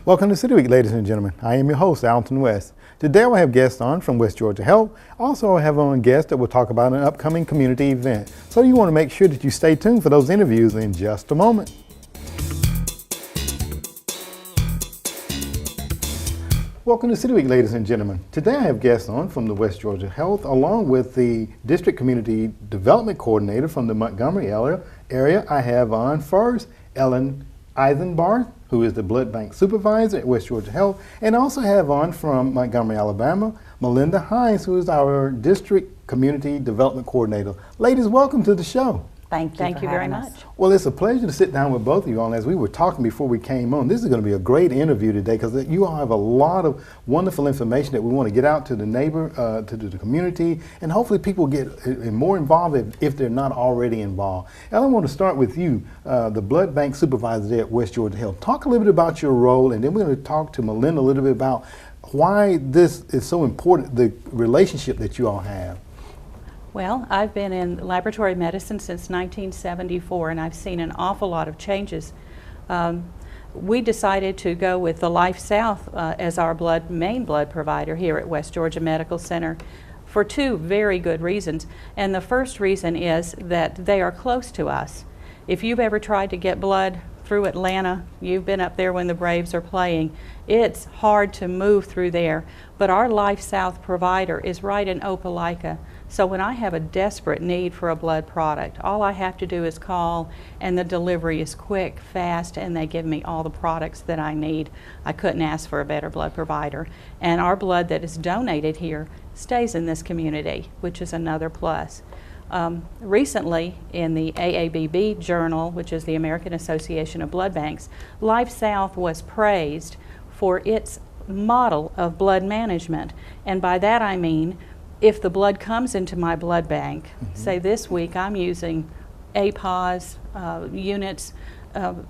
Welcome to City Week, ladies and gentlemen. I am your host, Alton West. Today I have guests on from West Georgia Health. Also, I have on guests that will talk about an upcoming community event. So you want to make sure that you stay tuned for those interviews in just a moment. Welcome to City Week, ladies and gentlemen. Today I have guests on from the West Georgia Health, along with the District Community Development Coordinator from the Montgomery area. I have on first Ellen Eisenbarth, who is the Blood Bank Supervisor at West Georgia Health, and also have on from Montgomery, Alabama, Melinda Hines, who is our District Community Development Coordinator. Ladies, welcome to the show. Thank you very much. Well, it's a pleasure to sit down with both of you all. As we were talking before we came on, this is going to be a great interview today because you all have a lot of wonderful information that we want to get out to the to the community, and hopefully people get more involved if they're not already involved. Ellen, I want to start with you, the Blood Bank Supervisor there at West Georgia Health. Talk a little bit about your role, and then we're going to talk to Melinda a little bit about why this is so important, the relationship that you all have. Well, I've been in laboratory medicine since 1974, and I've seen an awful lot of changes. We decided to go with the Life South as our main blood provider here at West Georgia Medical Center for two very good reasons. And the first reason is that they are close to us. If you've ever tried to get blood through Atlanta, you've been up there when the Braves are playing, it's hard to move through there. But our Life South provider is right in Opelika. So when I have a desperate need for a blood product, all I have to do is call, and the delivery is quick, fast, and they give me all the products that I need. I couldn't ask for a better blood provider. And our blood that is donated here stays in this community, which is another plus. Recently, in the AABB Journal, which is the American Association of Blood Banks, Life South was praised for its model of blood management. And by that I mean, if the blood comes into my blood bank, say this week I'm using APOS units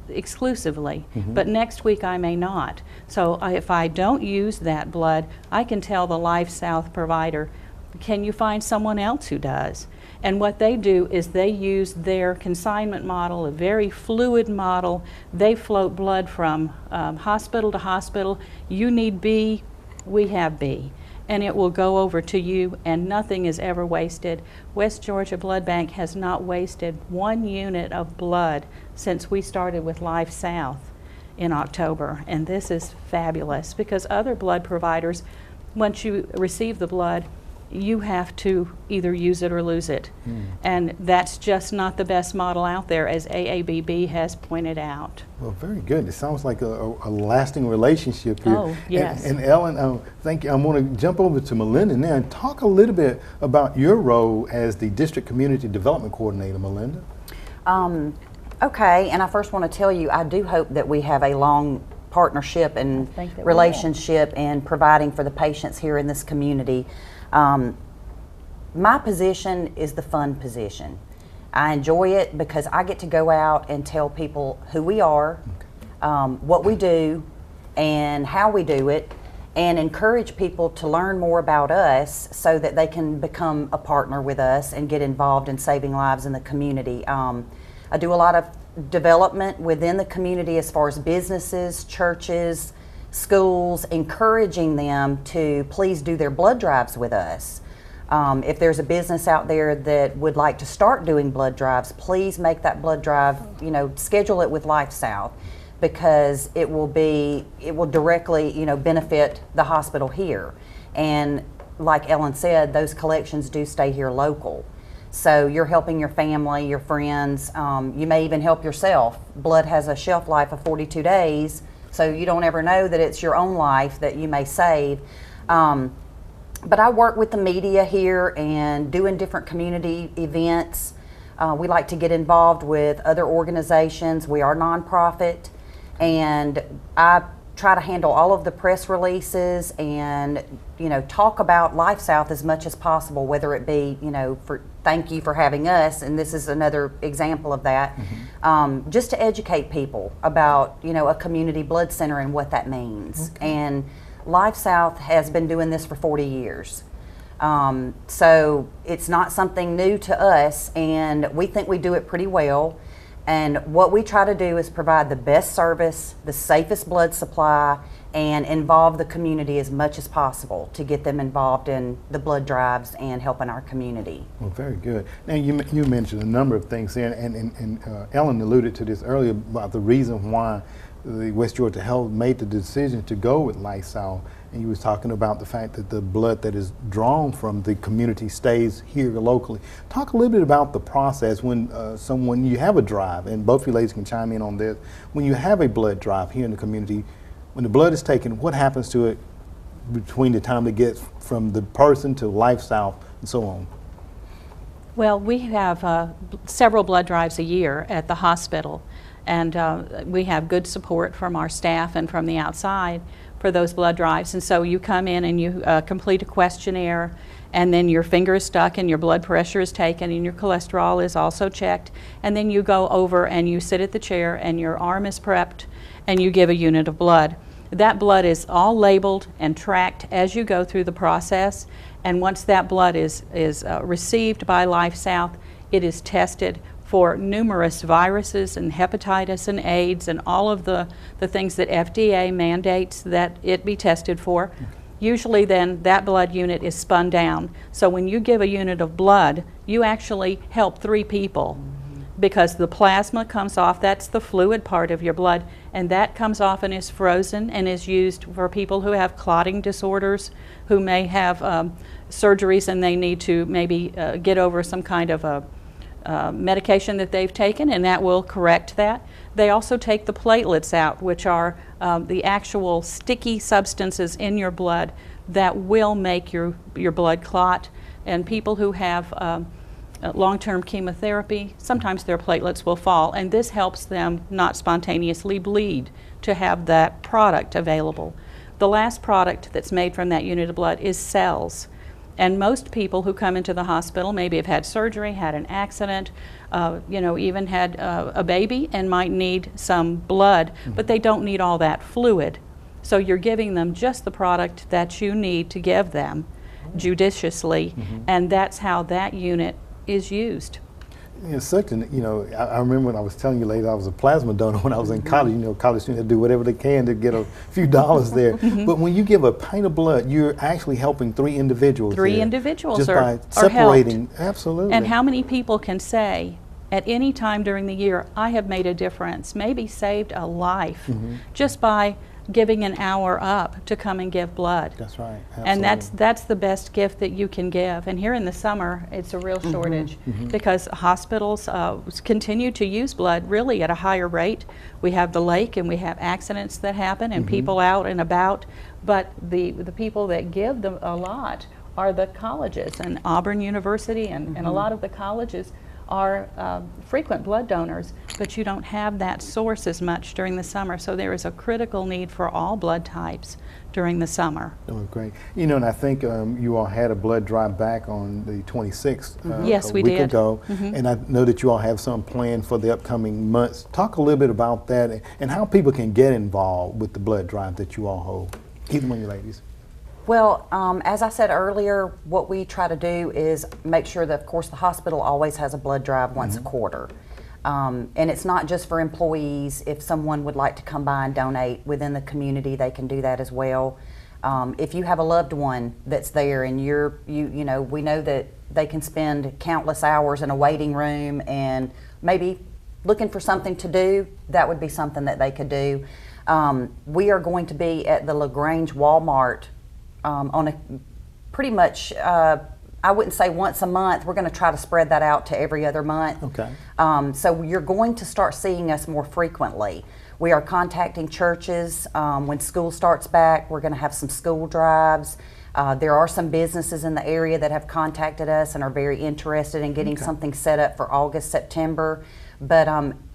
exclusively, but next week I may not. So if I don't use that blood, I can tell the Life South provider, can you find someone else who does? And what they do is they use their consignment model, a very fluid model. They float blood from hospital to hospital. You need B, we have B. And it will go over to you, and nothing is ever wasted. West Georgia Blood Bank has not wasted 1 unit of blood since we started with Life South in October. And this is fabulous because other blood providers, once you receive the blood, you have to either use it or lose it. And that's just not the best model out there, as AABB has pointed out. Well, very good. It sounds like a lasting relationship here. Oh, yes. And Ellen, thank you. I want to jump over to Melinda now and talk a little bit about your role as the District Community Development Coordinator, Melinda. Okay, and I first want to tell you, I do hope that we have a long partnership and relationship in providing for the patients here in this community. My position is the fun position. I enjoy it because I get to go out and tell people who we are, what we do, and how we do it, and encourage people to learn more about us so that they can become a partner with us and get involved in saving lives in the community. I do a lot of development within the community as far as businesses, churches, schools, encouraging them to please do their blood drives with us. If there's a business out there that would like to start doing blood drives, please make that blood drive, schedule it with Life South, because it will directly, benefit the hospital here. And like Ellen said, those collections do stay here local. So you're helping your family, your friends, you may even help yourself. Blood has a shelf life of 42 days, so you don't ever know that it's your own life that you may save. But I work with the media here and doing different community events. We like to get involved with other organizations. We are nonprofit, and I try to handle all of the press releases and talk about Life South as much as possible, whether it be for thank you for having us, and this is another example of that, just to educate people about a community blood center and what that means. And Life South has been doing this for 40 years. So it's not something new to us, and we think we do it pretty well. And what we try to do is provide the best service, the safest blood supply, and involve the community as much as possible to get them involved in the blood drives and helping our community. Well, very good. Now, you mentioned a number of things there, and Ellen alluded to this earlier about the reason why the West Georgia Health made the decision to go with LifeSouth. And you was talking about the fact that the blood that is drawn from the community stays here locally. Talk a little bit about the process when you have a drive, and both of you ladies can chime in on this. When you have a blood drive here in the community, when the blood is taken, what happens to it between the time it gets from the person to LifeSouth and so on? Well, we have several blood drives a year at the hospital, and we have good support from our staff and from the outside for those blood drives. And so you come in and you complete a questionnaire, and then your finger is stuck and your blood pressure is taken and your cholesterol is also checked, and then you go over and you sit at the chair and your arm is prepped and you give a unit of blood. That blood is all labeled and tracked as you go through the process, and once that blood is received by LifeSouth, it is tested for numerous viruses and hepatitis and AIDS and all of the things that FDA mandates that it be tested for. Usually then that blood unit is spun down. So when you give a unit of blood, you actually help 3 people, because the plasma comes off, that's the fluid part of your blood, and that comes off and is frozen and is used for people who have clotting disorders, who may have surgeries and they need to maybe get over some kind of a medication that they've taken, and that will correct that. They also take the platelets out, which are the actual sticky substances in your blood that will make your blood clot. And people who have long-term chemotherapy, sometimes their platelets will fall, and this helps them not spontaneously bleed to have that product available. The last product that's made from that unit of blood is cells. And most people who come into the hospital maybe have had surgery, had an accident, even had a baby and might need some blood, but they don't need all that fluid. So you're giving them just the product that you need to give them judiciously, and that's how that unit is used. It's such an, I remember when I was telling you later, I was a plasma donor when I was in college. College students do whatever they can to get a few dollars there. But when you give a pint of blood, you're actually helping 3 individuals. 3 there, individuals just are by separating. helped. Absolutely. And how many people can say, at any time during the year, I have made a difference, maybe saved a life, just by giving an hour up to come and give blood. That's right. Absolutely. And that's the best gift that you can give. And here in the summer, it's a real shortage because hospitals continue to use blood really at a higher rate. We have the lake and we have accidents that happen and people out and about, but the people that give them a lot are the colleges, and Auburn University and a lot of the colleges are frequent blood donors, but you don't have that source as much during the summer. So there is a critical need for all blood types during the summer. Oh, great. And I think you all had a blood drive back on the 26th yes, a we week did. ago, and I know that you all have some planned for the upcoming months. Talk a little bit about that and how people can get involved with the blood drive that you all hold. Either one of you ladies. Well, as I said earlier, what we try to do is make sure that, of course, the hospital always has a blood drive once a quarter. And it's not just for employees. If someone would like to come by and donate within the community, they can do that as well. If you have a loved one that's there and we know that they can spend countless hours in a waiting room and maybe looking for something to do, that would be something that they could do. We are going to be at the LaGrange Walmart on a pretty much, I wouldn't say once a month. We're going to try to spread that out to every other month. Okay. So you're going to start seeing us more frequently. We are contacting churches. When school starts back, we're going to have some school drives. There are some businesses in the area that have contacted us and are very interested in getting something set up for August, September. But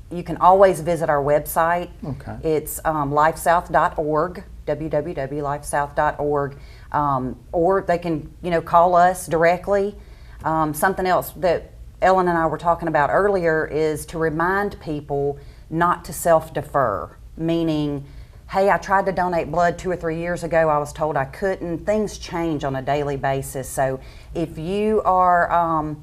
you can always visit our website. Okay. It's lifesouth.org, www.lifesouth.org. Or they can, call us directly. Something else that Ellen and I were talking about earlier is to remind people not to self-defer, meaning, hey, I tried to donate blood 2 or 3 years ago. I was told I couldn't. Things change on a daily basis. So if you are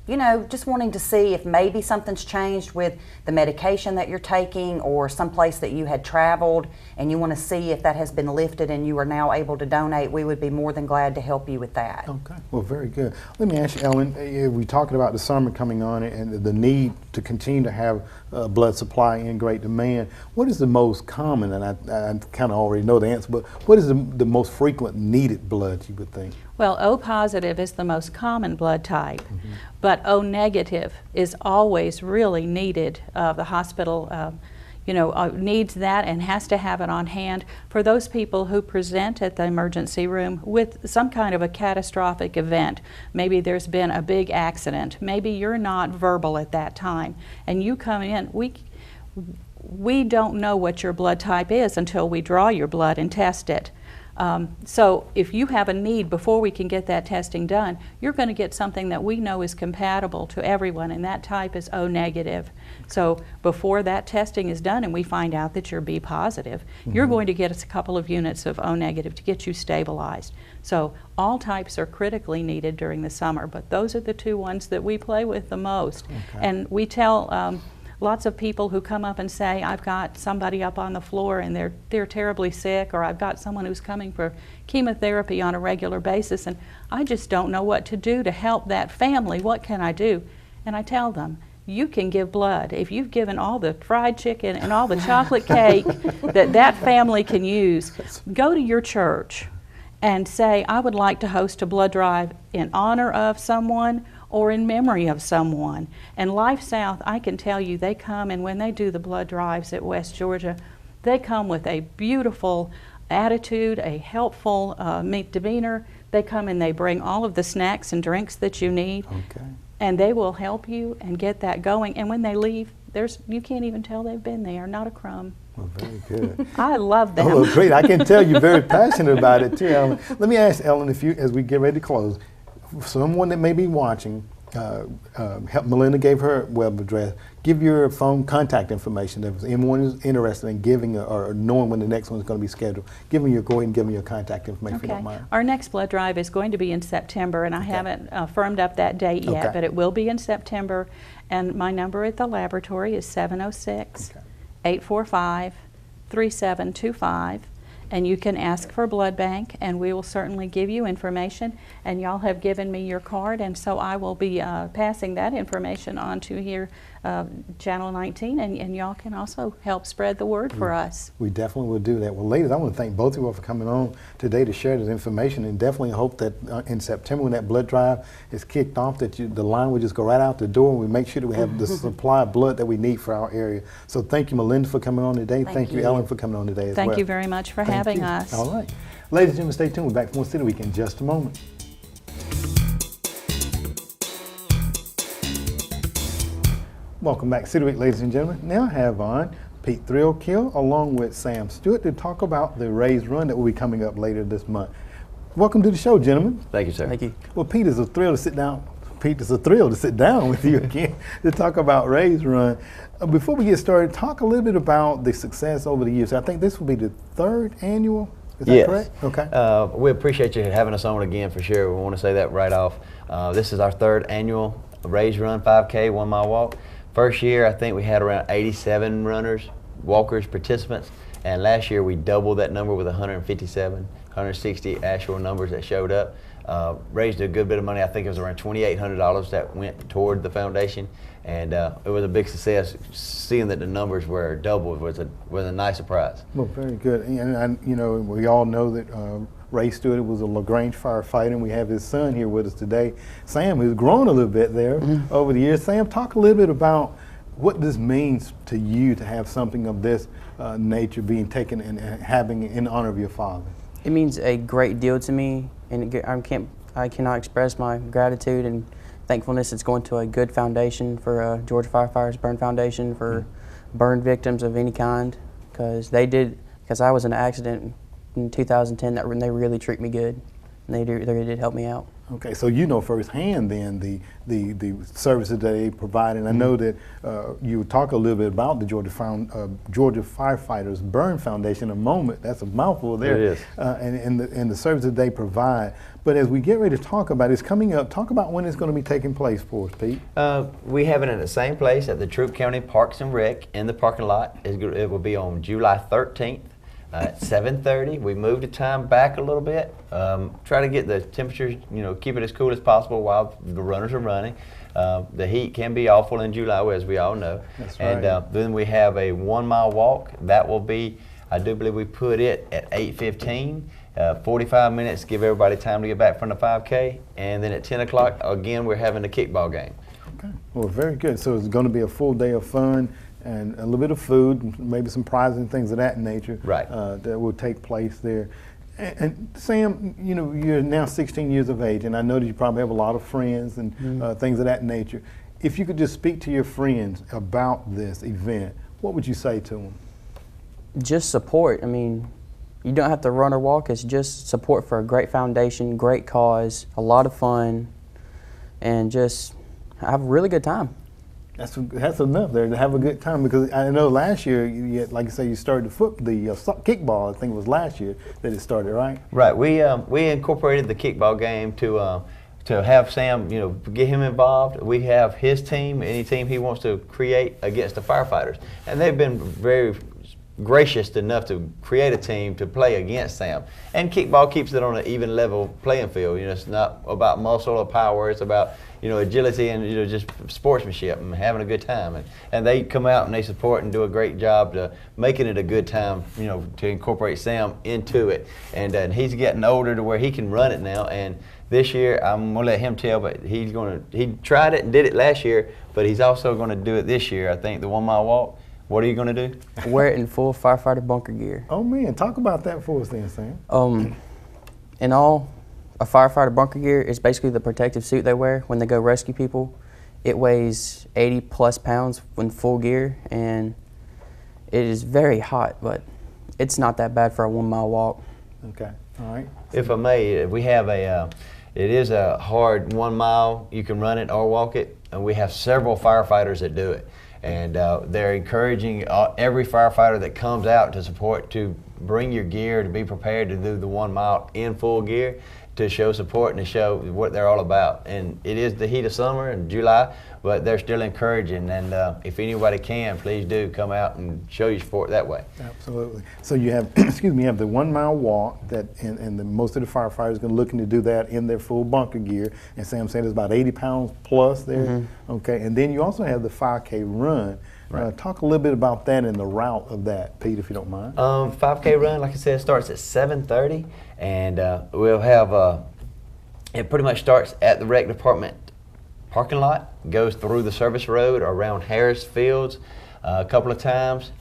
you know, just wanting to see if maybe something's changed with the medication that you're taking or someplace that you had traveled and you want to see if that has been lifted and you are now able to donate, we would be more than glad to help you with that. Okay, well, very good. Let me ask you, Ellen, we're talking about the summer coming on and the need to continue to have blood supply in great demand. What is the most common, and I kind of already know the answer, but what is the most frequent needed blood, you would think? Well, O positive is the most common blood type, but O negative is always really needed. The hospital needs that and has to have it on hand for those people who present at the emergency room with some kind of a catastrophic event. Maybe there's been a big accident. Maybe you're not verbal at that time and you come in. We don't know what your blood type is until we draw your blood and test it. So if you have a need before we can get that testing done, you're going to get something that we know is compatible to everyone, and that type is O negative. So before that testing is done and we find out that you're B positive, you're going to get us a couple of units of O negative to get you stabilized. So all types are critically needed during the summer, but those are the two ones that we play with the most. Okay. And we tell lots of people who come up and say, I've got somebody up on the floor and they're terribly sick, or I've got someone who's coming for chemotherapy on a regular basis and I just don't know what to do to help that family. What can I do? And I tell them, you can give blood. If you've given all the fried chicken and all the chocolate cake that family can use, go to your church and say, I would like to host a blood drive in honor of someone or in memory of someone. And Life South, I can tell you, they come, and when they do the blood drives at West Georgia, they come with a beautiful attitude, a helpful demeanor. They come and they bring all of the snacks and drinks that you need. Okay. And they will help you and get that going. And when they leave, you can't even tell they've been there, not a crumb. Well, very good. I love them. Oh, well, great. I can tell you're very passionate about it too, Ellen. Let me ask Ellen, as we get ready to close, someone that may be watching, Melinda gave her web address. Give your phone contact information. If anyone is interested in giving or knowing when the next one is going to be scheduled, go ahead and give me your contact information if you don't mind. Our next blood drive is going to be in September, and I haven't firmed up that date yet, but it will be in September. And my number at the laboratory is 706-845-3725. And you can ask for a blood bank, and we will certainly give you information. And y'all have given me your card, and so I will be passing that information on to here, Channel 19, and y'all can also help spread the word for us. We definitely will do that. Well, ladies, I want to thank both of you for coming on today to share this information, and definitely hope that in September when that blood drive is kicked off, that the line will just go right out the door, and we make sure that we have the supply of blood that we need for our area. So thank you, Melinda, for coming on today. Thank you, Ellen, for coming on today as well. Thank you very much for having us. All right. Ladies and gentlemen, stay tuned. We're back from One City Week in just a moment. Welcome back, City Week, ladies and gentlemen. Now I have on Pete Thrillkill along with Sam Stewart to talk about the Raised Run that will be coming up later this month. Welcome to the show, gentlemen. Thank you, sir. Thank you. Well, Pete, it's a thrill to sit down. Pete, it's a thrill to sit down with you again to talk about Raised Run. Before we get started, talk a little bit about the success over the years. I think this will be the third annual. Is that correct? Okay. We appreciate you having us on again for sure. We want to say that right off. This is our third annual Raised Run 5K 1 mile walk. First year, I think we had around 87 runners, walkers, participants, and last year we doubled that number with 157, 160 actual numbers that showed up. Raised a good bit of money. I think it was around $2,800 that went toward the foundation, and it was a big success. Seeing that the numbers were doubled was a nice surprise. Well, very good. And we all know that Ray Stewart was a LaGrange firefighter, and we have his son here with us today, Sam, who's grown a little bit there over the years. Sam, talk a little bit about what this means to you to have something of this nature being taken and having in honor of your father. It means a great deal to me, and I cannot express my gratitude and thankfulness. It's going to a good foundation for Georgia Firefighters Burn Foundation for burn victims of any kind, because I was in an accident in 2010 that they really treat me good, and they did help me out. Okay, so you know firsthand then the services that they provide, and I know that you would talk a little bit about the Georgia Firefighters Burn Foundation in a moment. That's a mouthful there. It is. And the services they provide. But as we get ready to talk about it, it's coming up. Talk about when it's going to be taking place for us, Pete. We have it in the same place at the Troup County Parks and Rec in the parking lot. It will be on July 13th. At 7:30, we moved the time back a little bit. Try to get the temperatures, keep it as cool as possible while the runners are running. The heat can be awful in July, as we all know. That's right. And then we have a 1 mile walk. That will be, I do believe we put it at 8:15. 45 minutes, give everybody time to get back from the 5K. And then at 10 o'clock, again, we're having the kickball game. Okay, well, very good. So it's going to be a full day of fun and a little bit of food, maybe some prizes and things of that nature. Right. That will take place there. And Sam, you're now 16 years of age, and I know that you probably have a lot of friends and things of that nature. If you could just speak to your friends about this event, what would you say to them? Just support. I mean, you don't have to run or walk. It's just support for a great foundation, great cause, a lot of fun, and just have a really good time. That's enough there to have a good time, because I know last year, like you say, you started the kickball. I think it was last year that it started, right? Right. We incorporated the kickball game to have Sam, get him involved. We have his team, any team he wants to create against the firefighters, and they've been very gracious enough to create a team to play against Sam. And kickball keeps it on an even level playing field. It's not about muscle or power. It's about agility and just sportsmanship and having a good time. And they come out and they support and do a great job to making it a good time. To incorporate Sam into it. And he's getting older to where he can run it now. And this year, I'm gonna let him tell, but he tried it and did it last year, but he's also gonna do it this year. I think the 1 mile walk. What are you going to do? Wear it in full firefighter bunker gear. Oh man, talk about that for us then, Sam. In all, a firefighter bunker gear is basically the protective suit they wear when they go rescue people. It weighs 80 plus pounds in full gear, and it is very hot, but it's not that bad for a 1 mile walk. Okay, all right. If I may, we have it is a hard 1 mile. You can run it or walk it, and we have several firefighters that do it. And they're encouraging every firefighter that comes out to support to bring your gear, to be prepared to do the 1 mile in full gear, to show support and to show what they're all about. And it is the heat of summer in July, but they're still encouraging. And if anybody can, please do come out and show your support that way. Absolutely. So you have, you have the 1 mile walk that, and most of the firefighters are looking to do that in their full bunker gear. And Sam said it's about 80 pounds plus there. Mm-hmm. Okay. And then you also have the 5K run. Right. Talk a little bit about that and the route of that, Pete, if you don't mind. 5K run, like I said, starts at 7:30, and we'll have it pretty much starts at the rec department parking lot, goes through the service road around Harris Fields a couple of times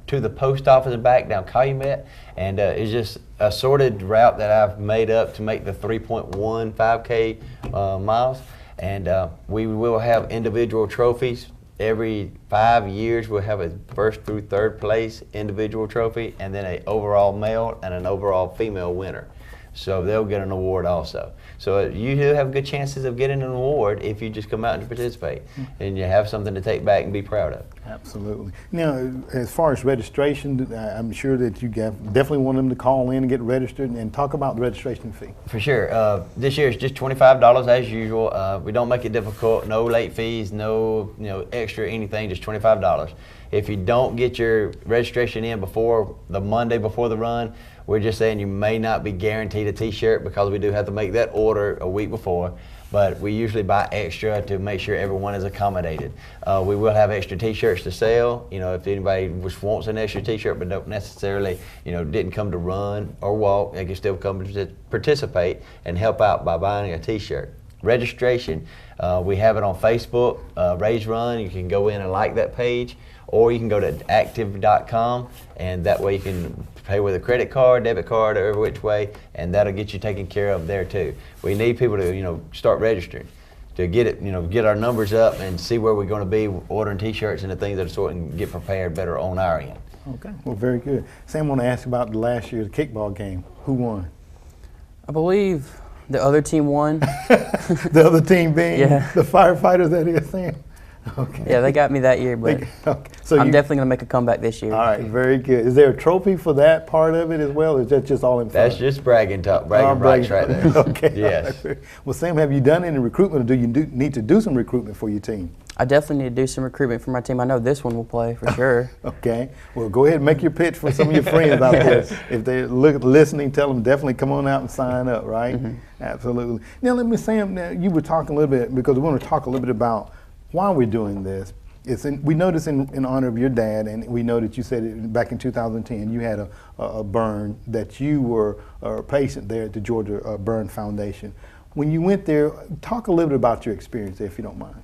to the post office and back down Calumet, and it's just a sorted route that I've made up to make the 3.1 5K miles, and we will have individual trophies. Every 5 years we'll have a first through third place individual trophy, and then an overall male and an overall female winner. So they'll get an award also. So you do have good chances of getting an award if you just come out and participate, and you have something to take back and be proud of. Absolutely. Now, as far as registration, I'm sure that you definitely want them to call in and get registered, and talk about the registration fee. For sure. This year it's just $25 as usual. We don't make it difficult. No late fees. No extra anything. Just $25. If you don't get your registration in before the Monday before the run, we're just saying you may not be guaranteed a t-shirt, because we do have to make that order a week before. But we usually buy extra to make sure everyone is accommodated. We will have extra t-shirts to sell. If anybody just wants an extra t-shirt but don't necessarily, didn't come to run or walk, they can still come to participate and help out by buying a t-shirt. Registration, we have it on Facebook, Raise Run. You can go in and like that page, or you can go to active.com, and that way you can pay with a credit card, debit card, or every which way, and that'll get you taken care of there too. We need people to, start registering to get it, get our numbers up and see where we're going to be ordering t-shirts and the things of the sort, and get prepared better on our end. Okay, well, very good. Sam, I want to ask about last year's kickball game. Who won? I believe The other team won. The other team being Yeah. the firefighters that is saying? Okay. Yeah, they got me that year, but Okay. So I'm you, definitely going to make a comeback this year. all right, very good. Is there a trophy for that part of it as well, or is that just all in fun? That's just bragging talk, bragging rights right there. Okay. Yes. Well, Sam, have you done any recruitment, or do you need to do some recruitment for your team? I definitely need to do some recruitment for my team. I know this one will play for sure. Okay. Well, go ahead and make your pitch for some of your friends out there. If they're listening, tell them definitely come on out and sign up, right? Absolutely. Now, let me, Sam, now you were talking a little bit, because we want to talk a little bit about why we're doing this. We noticed in honor of your dad, and we know that you said it back in 2010, you had a burn, that you were a patient there at the Georgia Burn Foundation. When you went there, talk a little bit about your experience there, if you don't mind.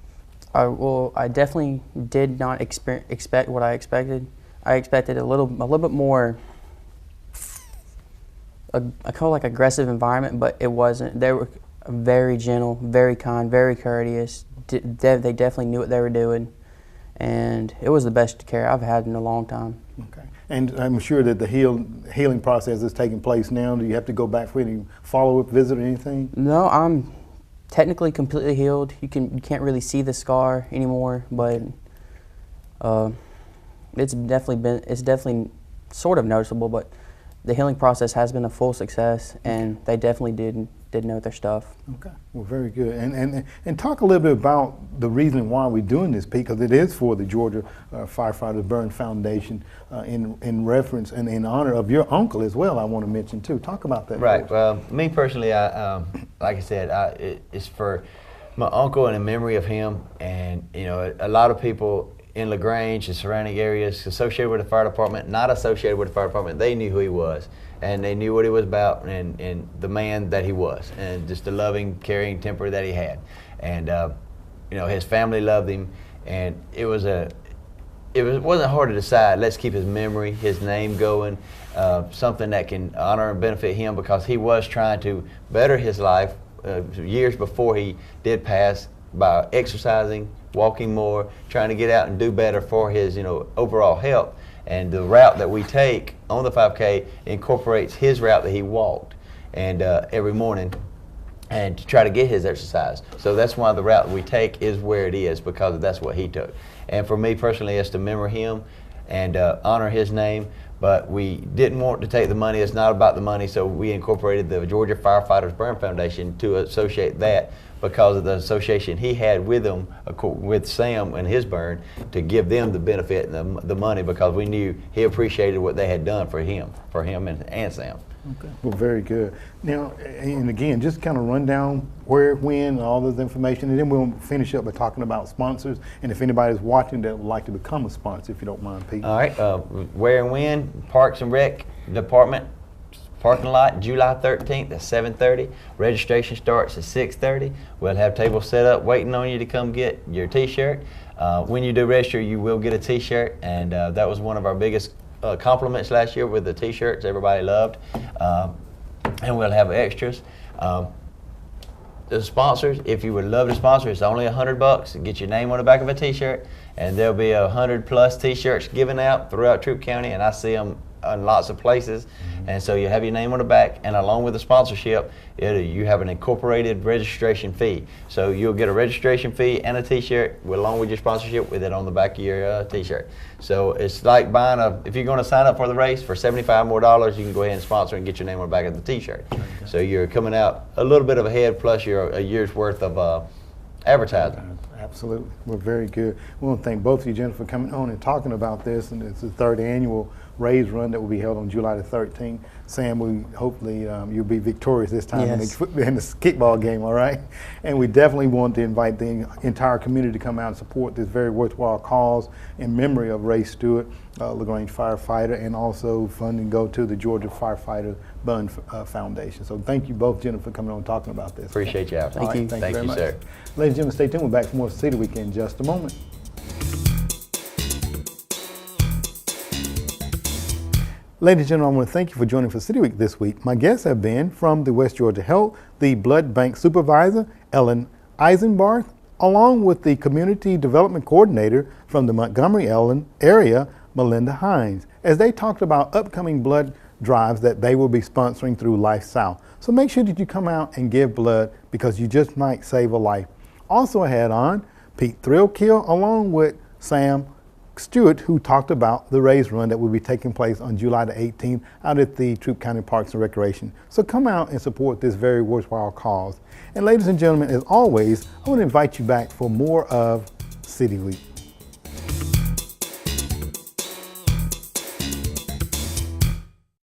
Well, I definitely did not expect what I expected. I expected a little bit more. I call it like aggressive environment, but it wasn't. They were very gentle, very kind, very courteous. They definitely knew what they were doing, and it was the best care I've had in a long time. Okay. And I'm sure that the healing process is taking place now. Do you have to go back for any follow-up visit or anything? No, I'm technically completely healed. You can't really see the scar anymore, but it's definitely sort of noticeable. But the healing process has been a full success, and they definitely did know their stuff. Okay, well, very good. And talk a little bit about the reason why we're doing this, Pete, because it is for the Georgia Firefighters Burn Foundation in reference and in honor of your uncle as well, I want to mention too. Talk about that. Right. Well, me personally, I like I said, it's for my uncle and in memory of him. And, you know, a lot of people in LaGrange and surrounding areas associated with the fire department, not associated with the fire department, they knew who he was. And they knew what he was about, and the man that he was, and just the loving, caring temper that he had. And you know, his family loved him, and it wasn't hard to decide. Let's keep his memory, his name going, something that can honor and benefit him, because he was trying to better his life years before he did pass by exercising, walking more, trying to get out and do better for his, you know, overall health. And the route that we take on the 5K incorporates his route that he walked, and every morning, and to try to get his exercise. So that's why the route we take is where it is, because that's what he took. And for me personally, it's to remember him and honor his name. But we didn't want to take the money. It's not about the money, so we incorporated the Georgia Firefighters Burn Foundation to associate that, because of the association he had with them, with Sam and his burn, to give them the benefit and the money, because we knew he appreciated what they had done for him and Sam. Okay. Well, very good. Now, and again, just kind of run down where, when, and all this information, and then we'll finish up by talking about sponsors, and if anybody's watching that would like to become a sponsor, if you don't mind, Pete. All right, where and when, Parks and Rec Department, parking lot, July 13th at 7:30. Registration starts at 6:30. We'll have tables set up waiting on you to come get your t-shirt. When you do register, you will get a t-shirt, and that was one of our biggest compliments last year with the t-shirts. Everybody loved. And we'll have extras. The sponsors, if you would love to sponsor, it's only $100 to get your name on the back of a t-shirt, and there'll be 100+ t-shirts given out throughout Troup County, and I see them in lots of places. And so you have your name on the back, and along with the sponsorship, you have an incorporated registration fee. So you'll get a registration fee and a t-shirt along with your sponsorship with it on the back of your t-shirt. So it's like buying if you're going to sign up for the race for $75 more, you can go ahead and sponsor and get your name on the back of the t-shirt. Okay. So you're coming out a little bit of a head, plus a year's worth of advertising. Absolutely. Well, very good. We want to thank both of you, Jennifer, for coming on and talking about this. And it's the third annual Raise Run that will be held on July the 13th. Sam, hopefully you'll be victorious this time in the kickball game, all right? And we definitely want to invite the entire community to come out and support this very worthwhile cause in memory of Ray Stewart, LaGrange firefighter, and also funding go to the Georgia Firefighter Burn Foundation. So thank you both, Jennifer, for coming on and talking about this. Appreciate you, Alton. Thank you. Thank you very much. Sir. Ladies and gentlemen, stay tuned. We're back for more City Week in just a moment. Ladies and gentlemen, I want to thank you for joining for City Week this week. My guests have been from the West Georgia Health, the Blood Bank Supervisor, Ellen Eisenbarth, along with the Community Development Coordinator from the Montgomery area, Melinda Hines, as they talked about upcoming blood drives that they will be sponsoring through Life South. So make sure that you come out and give blood, because you just might save a life. Also I had on Pete Thrillkill along with Sam Stewart, who talked about the race run that will be taking place on July the 18th out at the Troup County Parks and Recreation. So come out and support this very worthwhile cause. And ladies and gentlemen, as always, I want to invite you back for more of City Week.